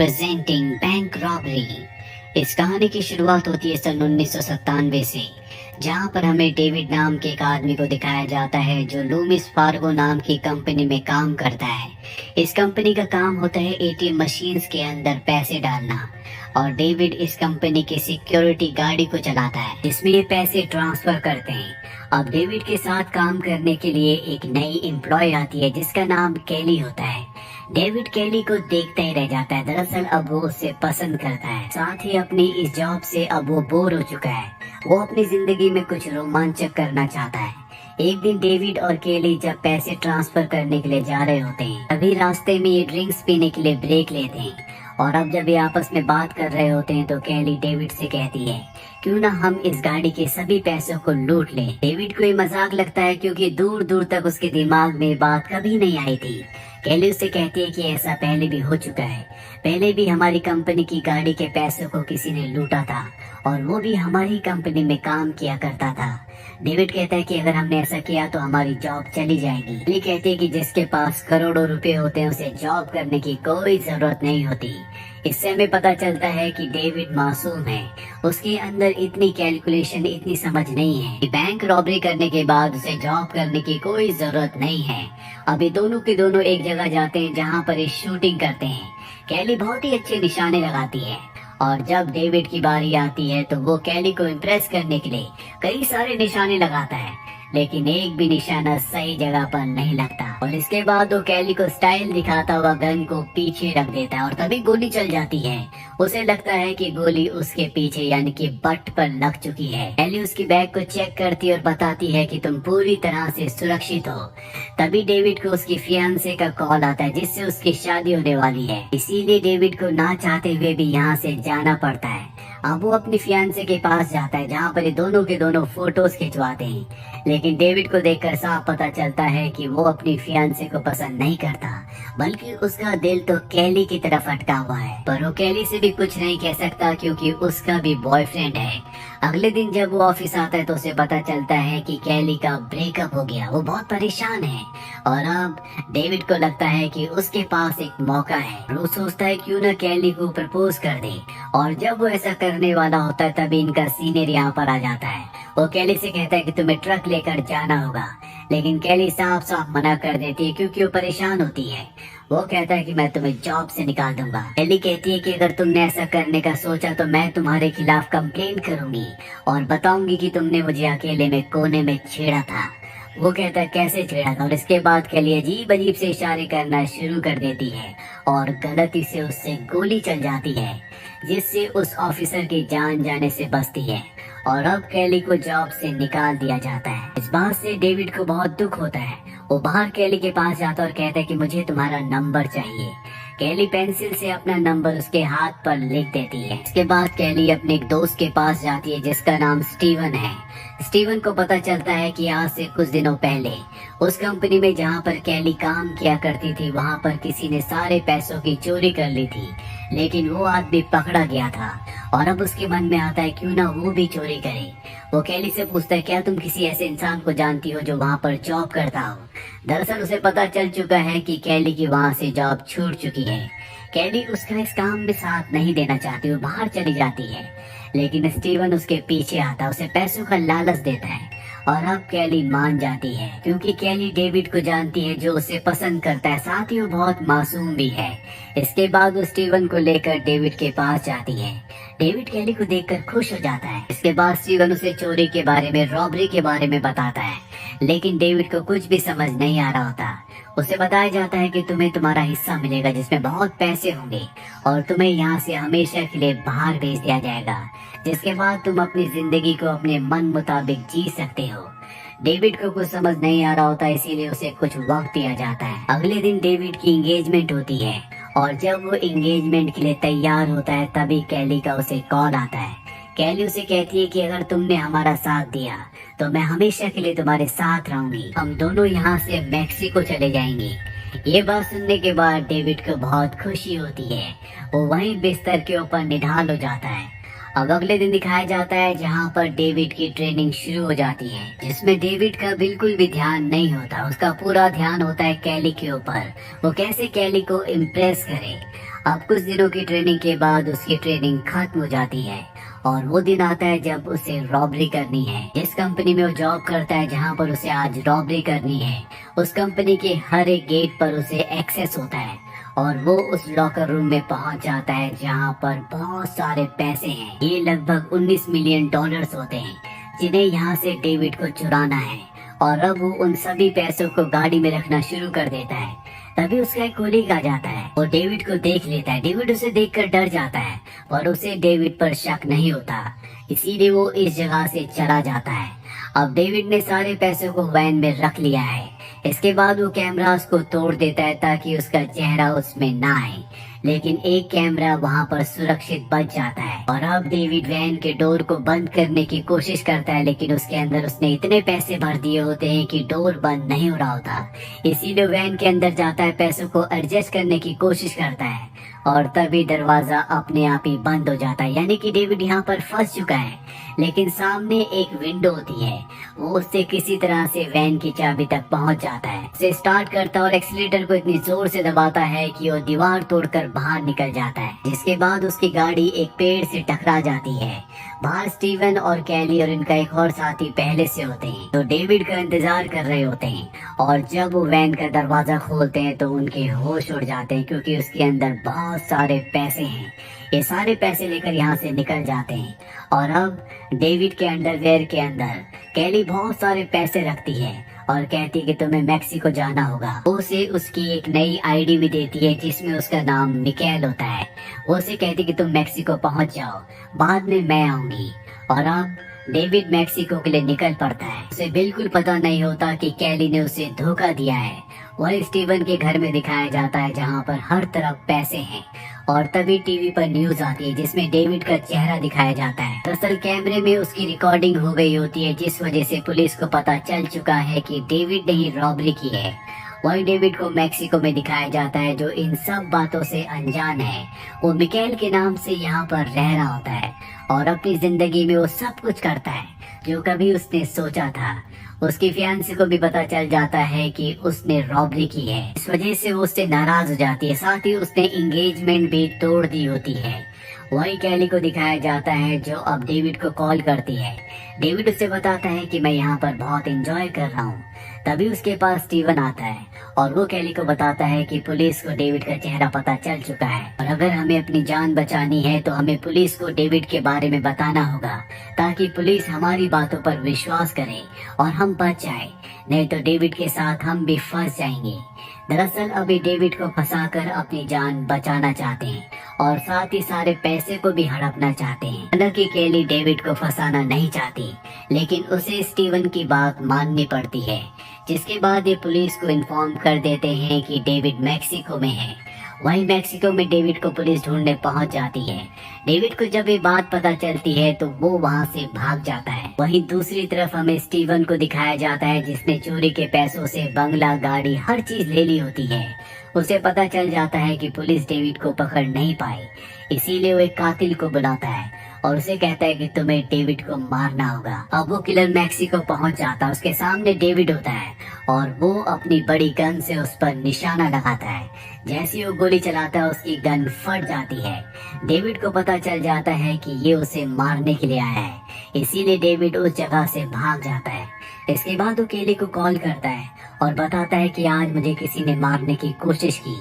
Presenting bank robbery. इस कहानी की शुरुआत होती है सन 1997 से, जहां पर हमें डेविड नाम के एक आदमी को दिखाया जाता है जो लूमिस फार्गो नाम की कंपनी में काम करता है। इस कंपनी का काम होता है एटीएम मशीन्स के अंदर पैसे डालना, और डेविड इस कंपनी की सिक्योरिटी गाड़ी को चलाता है जिसमें ये पैसे ट्रांसफर करते हैं। अब डेविड के साथ काम करने के लिए एक नई एम्प्लॉय आती है जिसका नाम केली होता है। डेविड केली को देखता ही रह जाता है। दरअसल अब वो उसे पसंद करता है, साथ ही अपनी इस जॉब से अब वो बोर हो चुका है। वो अपनी जिंदगी में कुछ रोमांचक करना चाहता है। एक दिन डेविड और केली जब पैसे ट्रांसफर करने के लिए जा रहे होते हैं, तभी रास्ते में ये ड्रिंक्स पीने के लिए ब्रेक लेते हैं। और अब जब ये आपस में बात कर रहे होते हैं तो केली डेविड से कहती है, क्यों ना हम इस गाड़ी के सभी पैसों को लूट लें। डेविड को ये मजाक लगता है क्योंकि दूर दूर तक उसके दिमाग में बात कभी नहीं आई थी। केली उससे कहती है कि ऐसा पहले भी हो चुका है। पहले भी हमारी कंपनी की गाड़ी के पैसों को किसी ने लूटा था, और वो भी हमारी कंपनी में काम किया करता था। डेविड कहता है कि अगर हमने ऐसा किया तो हमारी जॉब चली जाएगी। केली कहती है कि जिसके पास करोड़ों रुपए होते हैं उसे जॉब करने की कोई जरूरत नहीं होती। इससे हमें पता चलता है कि डेविड मासूम है। उसके अंदर इतनी कैलकुलेशन, इतनी समझ नहीं है कि बैंक रॉबरी करने के बाद उसे जॉब करने की कोई जरूरत नहीं है। अभी दोनों के दोनों एक जगह जाते हैं जहाँ पर ये शूटिंग करते हैं। केली बहुत ही अच्छे निशाने लगाती है, और जब डेविड की बारी आती है तो वो केली को इम्प्रेस करने के लिए कई सारे निशाने लगाता है, लेकिन एक भी निशाना सही जगह पर नहीं लगता। और इसके बाद वो केली को स्टाइल दिखाता हुआ गन को पीछे रख देता है, और तभी गोली चल जाती है। उसे लगता है कि गोली उसके पीछे यानी कि बट पर लग चुकी है। केली उसकी बैग को चेक करती है और बताती है कि तुम पूरी तरह से सुरक्षित हो। तभी डेविड को उसकी फियांसे का कॉल आता है जिससे उसकी शादी होने वाली है। इसीलिए डेविड को ना चाहते हुए भी यहाँ से जाना पड़ता है। अब वो अपनी फियांसे के पास जाता है जहाँ पर ये दोनों के दोनों फोटोज खिंचवाते हैं, लेकिन डेविड को देखकर साफ पता चलता है कि वो अपनी फियांसे को पसंद नहीं करता, बल्कि उसका दिल तो केली की तरफ अटका हुआ है। पर वो केली से भी कुछ नहीं कह सकता क्योंकि उसका भी बॉयफ्रेंड है। अगले दिन जब वो ऑफिस आता है तो उसे पता चलता है कि केली का ब्रेकअप हो गया। वो बहुत परेशान है, और अब डेविड को लगता है कि उसके पास एक मौका है। वो सोचता है क्यों ना केली को प्रपोज कर दे, और जब वो ऐसा करने वाला होता है तभी इनका सीनियर यहाँ पर आ जाता है। वो केली से कहता है कि तुम्हें ट्रक लेकर जाना होगा, लेकिन केली साफ साफ मना कर देती है क्योंकि वो परेशान होती है। वो कहता है कि मैं तुम्हें जॉब से निकाल दूंगा। केली कहती है कि अगर तुमने ऐसा करने का सोचा तो मैं तुम्हारे खिलाफ कंप्लेंट करूंगी और बताऊंगी कि तुमने मुझे अकेले में कोने में छेड़ा था। वो कहता है कैसे छेड़ा था, और इसके बाद केली अजीब अजीब से इशारे करना शुरू कर देती है, और गलती से उससे गोली चल जाती है जिससे उस ऑफिसर की जान जाने से बचती है। और अब केली को जॉब से निकाल दिया जाता है। इस बात से डेविड को बहुत दुख होता है। वो बाहर केली के पास जाता है और कहता है कि मुझे तुम्हारा नंबर चाहिए। केली पेंसिल से अपना नंबर उसके हाथ पर लिख देती है। इसके बाद केली अपने एक दोस्त के पास जाती है जिसका नाम स्टीवन है। स्टीवन को पता चलता है कि आज से कुछ दिनों पहले उस कंपनी में जहाँ पर केली काम किया करती थी वहाँ पर किसी ने सारे पैसों की चोरी कर ली थी, लेकिन वो आदमी पकड़ा गया था। और अब उसके मन में आता है क्यों ना वो भी चोरी करे। वो केली से पूछता है क्या तुम किसी ऐसे इंसान को जानती हो जो वहाँ पर जॉब करता हो। दरअसल उसे पता चल चुका है कि केली की वहाँ से जॉब छूट चुकी है। केली उसका इस काम में साथ नहीं देना चाहती, वो बाहर चली जाती है, लेकिन स्टीवन उसके पीछे आता, उसे पैसों का लालच देता है, और अब केली मान जाती है क्योंकि केली डेविड को जानती है जो उसे पसंद करता है, साथ ही वो बहुत मासूम भी है। इसके बाद वो स्टीवन को लेकर डेविड के पास जाती है। डेविड केली को देखकर खुश हो जाता है। इसके बाद स्टीवन उसे चोरी के बारे में, रॉबरी के बारे में बताता है, लेकिन डेविड को कुछ भी समझ नहीं आ रहा होता। उसे बताया जाता है कि तुम्हें तुम्हारा हिस्सा मिलेगा जिसमें बहुत पैसे होंगे, और तुम्हें यहाँ से हमेशा के लिए बाहर भेज दिया जाएगा, जिसके बाद तुम अपनी जिंदगी को अपने मन मुताबिक जी सकते हो। डेविड को कुछ समझ नहीं आ रहा होता, इसीलिए उसे कुछ वक्त दिया जाता है। अगले दिन डेविड की एंगेजमेंट होती है, और जब वो एंगेजमेंट के लिए तैयार होता है तभी केली का उसे कॉल आता है। केली उसे कहती है कि अगर तुमने हमारा साथ दिया तो मैं हमेशा के लिए तुम्हारे साथ रहूंगी। हम दोनों यहाँ से मैक्सिको चले जाएंगे। ये बात सुनने के बाद डेविड को बहुत खुशी होती है। वो वहीं बिस्तर के ऊपर निढाल हो जाता है। अब अगले दिन दिखाया जाता है जहाँ पर डेविड की ट्रेनिंग शुरू हो जाती है, जिसमें डेविड का बिल्कुल भी ध्यान नहीं होता। उसका पूरा ध्यान होता है केली के ऊपर, वो कैसे केली को इम्प्रेस करे। अब कुछ दिनों की ट्रेनिंग के बाद उसकी ट्रेनिंग खत्म हो जाती है और वो दिन आता है जब उसे रॉबरी करनी है। जिस कंपनी में वो जॉब करता है, जहाँ पर उसे आज रॉबरी करनी है, उस कंपनी के हर एक गेट पर उसे एक्सेस होता है और वो उस लॉकर रूम में पहुंच जाता है जहाँ पर बहुत सारे पैसे हैं। ये लगभग 19 मिलियन डॉलर्स होते हैं जिन्हें यहाँ से डेविड को चुराना है और अब वो उन सभी पैसों को गाड़ी में रखना शुरू कर देता है। तभी उसका एक कोलीग आ जाता है और डेविड को देख लेता है। डेविड उसे देखकर डर जाता है और उसे डेविड पर शक नहीं होता, इसीलिए वो इस जगह से चला जाता है। अब डेविड ने सारे पैसों को वैन में रख लिया है। इसके बाद वो कैमरास को तोड़ देता है ताकि उसका चेहरा उसमें ना आए, लेकिन एक कैमरा वहाँ पर सुरक्षित बच जाता है। और अब डेविड वैन के डोर को बंद करने की कोशिश करता है, लेकिन उसके अंदर उसने इतने पैसे भर दिए होते हैं कि डोर बंद नहीं हो रहा होता। इसीलिए वैन के अंदर जाता है, पैसों को एडजस्ट करने की कोशिश करता है और तभी दरवाजा अपने आप ही बंद हो जाता है। यानी कि डेविड यहाँ पर फंस चुका है, लेकिन सामने एक विंडो होती है। वो उससे किसी तरह से वैन की चाबी तक पहुंच जाता है, उसे स्टार्ट करता है और एक्सीलेटर को इतनी जोर से दबाता है कि वो दीवार तोड़कर बाहर निकल जाता है। जिसके बाद उसकी गाड़ी एक पेड़ से टकरा जाती है। बाहर स्टीवन और कैली और इनका एक और साथी पहले से होते हैं, तो डेविड का इंतजार कर रहे होते हैं। और जब वो वैन का दरवाजा खोलते हैं तो उनके होश उड़ जाते हैं, क्योंकि उसके अंदर बहुत सारे पैसे हैं। ये सारे पैसे लेकर यहाँ से निकल जाते हैं और अब डेविड के अंडरवेयर के अंदर कैली बहुत सारे पैसे रखती है और कहती है कि तुम्हें मैक्सिको जाना होगा। वो उसे उसकी एक नई आईडी भी देती है जिसमें उसका नाम मिकेल होता है। वो उसे कहती है कि तुम मैक्सिको पहुंच जाओ, बाद में मैं आऊंगी। और अब डेविड मैक्सिको के लिए निकल पड़ता है। उसे बिल्कुल पता नहीं होता कि कैली ने उसे धोखा दिया है। वह स्टीवन के घर में दिखाया जाता है जहाँ पर हर तरफ पैसे हैं और तभी टीवी पर न्यूज आती है जिसमें डेविड का चेहरा दिखाया जाता है। दरअसल कैमरे में उसकी रिकॉर्डिंग हो गई होती है, जिस वजह से पुलिस को पता चल चुका है कि डेविड ने ही रॉबरी की है। वही डेविड को मैक्सिको में दिखाया जाता है जो इन सब बातों से अनजान है। वो मिकेल के नाम से यहाँ पर रह रहा होता है और अपनी जिंदगी में वो सब कुछ करता है जो कभी उसने सोचा था। उसकी फियांसी को भी पता चल जाता है कि उसने रॉबरी की है, इस वजह से वो उससे नाराज हो जाती है। साथ ही उसने एंगेजमेंट भी तोड़ दी होती है। वही कैली को दिखाया जाता है जो अब डेविड को कॉल करती है। डेविड उससे बताता है कि मैं यहाँ पर बहुत एंजॉय कर रहा हूँ। तभी उसके पास स्टीवन आता है और वो कैली को बताता है कि पुलिस को डेविड का चेहरा पता चल चुका है और अगर हमें अपनी जान बचानी है तो हमें पुलिस को डेविड के बारे में बताना होगा, ताकि पुलिस हमारी बातों पर विश्वास करे और हम बच जाए, नहीं तो डेविड के साथ हम भी फंस जाएंगे। दरअसल अभी डेविड को फंसाकर अपनी जान बचाना चाहते हैं और साथ ही सारे पैसे को भी हड़पना चाहते हैं। हालांकि कैली डेविड को फंसाना नहीं चाहती, लेकिन उसे स्टीवन की बात माननी पड़ती है। जिसके बाद ये पुलिस को इन्फॉर्म कर देते हैं कि डेविड मैक्सिको में है। वहीं मैक्सिको में डेविड को पुलिस ढूंढने पहुंच जाती है। डेविड को जब ये बात पता चलती है तो वो वहां से भाग जाता है। वहीं दूसरी तरफ हमें स्टीवन को दिखाया जाता है जिसने चोरी के पैसों से बंगला, गाड़ी, हर चीज ले ली होती है। उसे पता चल जाता है कि पुलिस डेविड को पकड़ नहीं पाई, इसीलिए वो एक कातिल को बुलाता है और उसे कहता है कि तुम्हें डेविड को मारना होगा। अब वो किलर मैक्सिको पहुंच जाता है, उसके सामने डेविड होता है और वो अपनी बड़ी गन से उस पर निशाना लगाता है। जैसे ही वो गोली चलाता है उसकी गन फट जाती है। डेविड को पता चल जाता है कि ये उसे मारने के लिए आया है, इसीलिए डेविड उस जगह से भाग जाता है। इसके बाद वो कैली को कॉल करता है और बताता है कि आज मुझे किसी ने मारने की कोशिश की।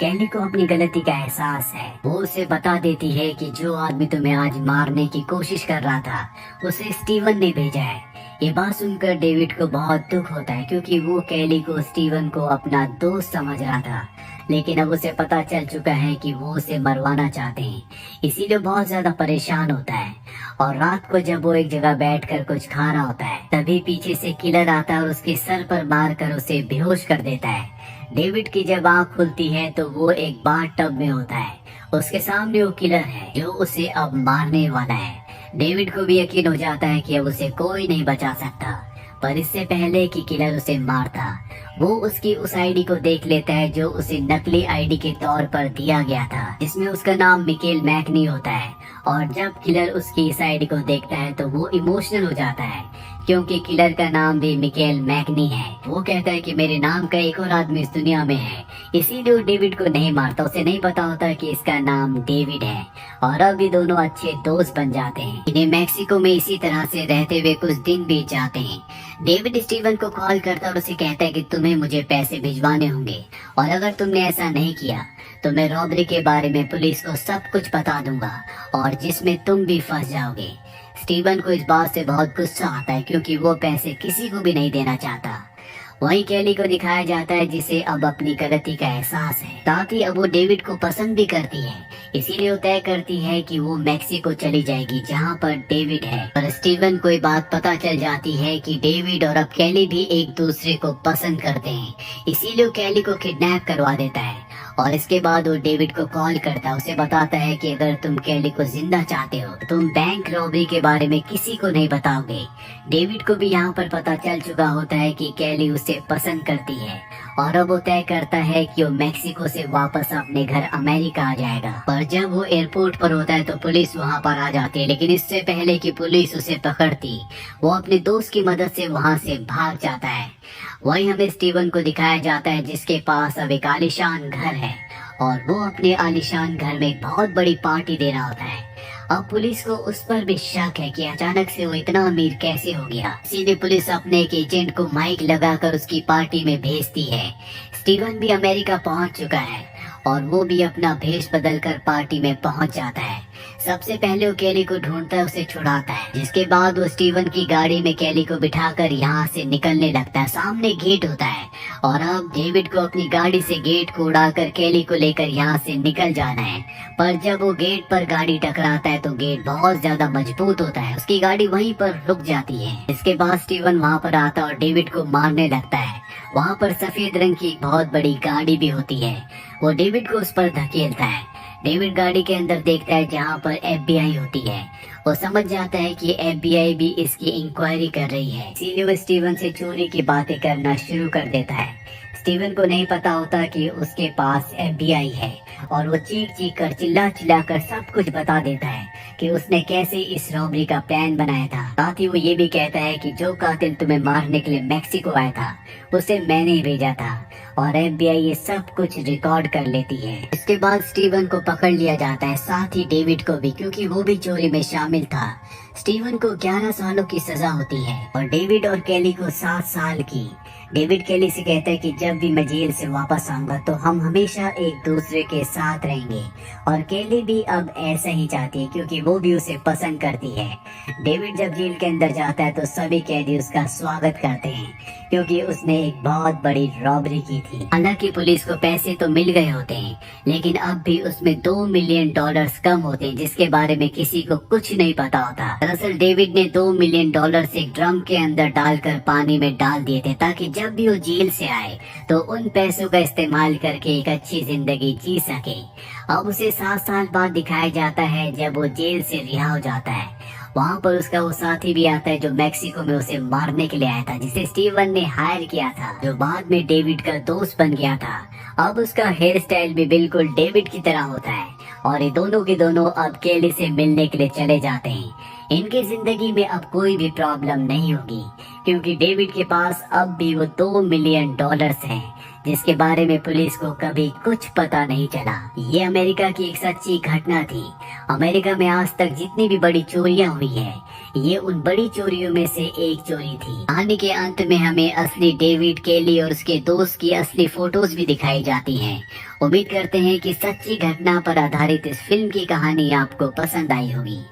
कैली को अपनी गलती का एहसास है। वो उसे बता देती है कि जो आदमी तुम्हें आज मारने की कोशिश कर रहा था उसे स्टीवन ने भेजा है। ये बात सुनकर डेविड को बहुत दुख होता है, क्योंकि वो कैली को स्टीवन को अपना दोस्त समझ रहा था, लेकिन अब उसे पता चल चुका है कि वो उसे मरवाना चाहते हैं, इसीलिए बहुत ज्यादा परेशान होता है। और रात को जब वो एक जगह बैठकर कुछ खा रहा होता है तभी पीछे से किलर आता है और उसके सर पर मारकर उसे बेहोश कर देता है। डेविड की जब आँख खुलती है तो वो एक बाथ टब में होता है। उसके सामने वो किलर है जो उसे अब मारने वाला है। डेविड को भी यकीन हो जाता है कि अब उसे कोई नहीं बचा सकता, पर इससे पहले कि किलर उसे मारता वो उसकी उस आईडी को देख लेता है जो उसे नकली आईडी के तौर पर दिया गया था, जिसमें उसका नाम मिकेल मैकनी होता है। और जब किलर उसकी इस आईडी को देखता है तो वो इमोशनल हो जाता है, क्योंकि किलर का नाम भी मिकेल मैकनी है। वो कहता है कि मेरे नाम का एक और आदमी इस दुनिया में है, इसीलिए वो डेविड को नहीं मारता। उसे नहीं पता होता कि इसका नाम डेविड है, और अब ये दोनों अच्छे दोस्त बन जाते हैं। इन्हें मैक्सिको में इसी तरह से रहते हुए कुछ दिन बीत जाते हैं। डेविड स्टीवन को कॉल करता है और उसे कहता है कि तुम्हें मुझे पैसे भिजवाने होंगे, और अगर तुमने ऐसा नहीं किया तो मैं रॉबरी के बारे में पुलिस को सब कुछ बता दूंगा, और जिसमें तुम भी फंस जाओगे। स्टीवन को इस बात से बहुत गुस्सा आता है क्योंकि वो पैसे किसी को भी नहीं देना चाहता। वहीं कैली को दिखाया जाता है जिसे अब अपनी गलती का एहसास है, साथ ही अब वो डेविड को पसंद भी करती है। इसीलिए वो तय करती है कि वो मैक्सिको चली जाएगी जहाँ पर डेविड है। और स्टीवन को ये बात पता चल जाती है कि डेविड और अब कैली भी एक दूसरे को पसंद करते हैं, इसीलिए वो कैली को किडनैप करवा देता है। और इसके बाद वो डेविड को कॉल करता है, उसे बताता है कि अगर तुम कैली को जिंदा चाहते हो तो तुम बैंक रॉबरी के बारे में किसी को नहीं बताओगे। डेविड को भी यहाँ पर पता चल चुका होता है कि कैली उसे पसंद करती है, और अब वो तय करता है कि वो मैक्सिको से वापस अपने घर अमेरिका आ जाएगा। पर जब वो एयरपोर्ट पर होता है तो पुलिस वहाँ पर आ जाती है, लेकिन इससे पहले कि पुलिस उसे पकड़ती, वो अपने दोस्त की मदद से वहाँ से भाग जाता है। वहीं हमें स्टीवन को दिखाया जाता है जिसके पास अब एक आलीशान घर है, और वो अपने आलीशान घर में एक बहुत बड़ी पार्टी दे रहा होता है। अब पुलिस को उस पर भी शक है कि अचानक से वो इतना अमीर कैसे हो गया। सीधे पुलिस अपने एक एजेंट को माइक लगाकर उसकी पार्टी में भेजती है। स्टीवन भी अमेरिका पहुंच चुका है, और वो भी अपना भेष बदलकर पार्टी में पहुंच जाता है। सबसे पहले वो कैली को ढूंढता है, उसे छुड़ाता है, जिसके बाद वो स्टीवन की गाड़ी में कैली को बिठाकर यहाँ से निकलने लगता है। सामने गेट होता है, और अब डेविड को अपनी गाड़ी से गेट को उड़ाकर कैली को लेकर यहाँ से निकल जाना है। पर जब वो गेट पर गाड़ी टकराता है तो गेट बहुत ज्यादा मजबूत होता है, उसकी गाड़ी वहीं पर रुक जाती है। इसके बाद स्टीवन वहाँ पर आता है और डेविड को मारने लगता है। वहाँ पर सफेद रंग की एक बहुत बड़ी गाड़ी भी होती है, वो डेविड को उस पर धकेलता है। डेविड गाड़ी के अंदर देखता है जहाँ पर FBI होती है। वो समझ जाता है कि FBI भी इसकी इंक्वायरी कर रही है, इसीलिए वो स्टीवन से चोरी की बातें करना शुरू कर देता है। स्टीवन को नहीं पता होता कि उसके पास FBI है, और वो चीख चीख कर चिल्ला चिल्ला कर सब कुछ बता देता है कि उसने कैसे इस रॉबरी का प्लान बनाया था। साथ ही वो ये भी कहता है कि जो कातिल तुम्हें मारने के लिए मैक्सिको आया था उसे मैंने ही भेजा था, और FBI ये सब कुछ रिकॉर्ड कर लेती है। इसके बाद स्टीवन को पकड़ लिया जाता है, साथ ही डेविड को भी, क्योंकि वो भी चोरी में शामिल था। स्टीवन को 11 सालों की सजा होती है, और डेविड और कैली को 7 साल की। डेविड कैली से कहता है कि जब भी मैं जेल से वापस आऊंगा तो हम हमेशा एक दूसरे के साथ रहेंगे, और कैली भी अब ऐसा ही चाहती है क्योंकि वो भी उसे पसंद करती है। डेविड जब जेल के अंदर जाता है तो सभी कैदी उसका स्वागत करते हैं क्योंकि उसने एक बहुत बड़ी रॉबरी की थी। हालांकि पुलिस को पैसे तो मिल गए होते हैं, लेकिन अब भी उसमें $2 मिलियन कम होते हैं, जिसके बारे में किसी को कुछ नहीं पता होता। दरअसल डेविड ने $2 मिलियन एक ड्रम के अंदर डालकर पानी में डाल दिए थे, ताकि जब भी वो जेल से आए तो उन पैसों का इस्तेमाल करके एक अच्छी जिंदगी जी सके। अब उसे 7 साल बाद दिखाया जाता है जब वो जेल से रिहा हो जाता है। वहाँ पर उसका वो साथी भी आता है जो मैक्सिको में उसे मारने के लिए आया था, जिसे स्टीवन ने हायर किया था, जो बाद में डेविड का दोस्त बन गया था। अब उसका हेयर स्टाइल भी बिल्कुल डेविड की तरह होता है, और ये दोनों के दोनों अब केली से मिलने के लिए चले जाते हैं। इनकी जिंदगी में अब कोई भी प्रॉब्लम नहीं होगी क्योंकि डेविड के पास अब भी वो $2 मिलियन हैं, जिसके बारे में पुलिस को कभी कुछ पता नहीं चला। ये अमेरिका की एक सच्ची घटना थी। अमेरिका में आज तक जितनी भी बड़ी चोरियां हुई है, ये उन बड़ी चोरियों में से एक चोरी थी। कहानी के अंत में हमें असली डेविड केली और उसके दोस्त की असली फोटोज भी दिखाई जाती हैं। उम्मीद करते हैं कि सच्ची घटना पर आधारित इस फिल्म की कहानी आपको पसंद आई होगी।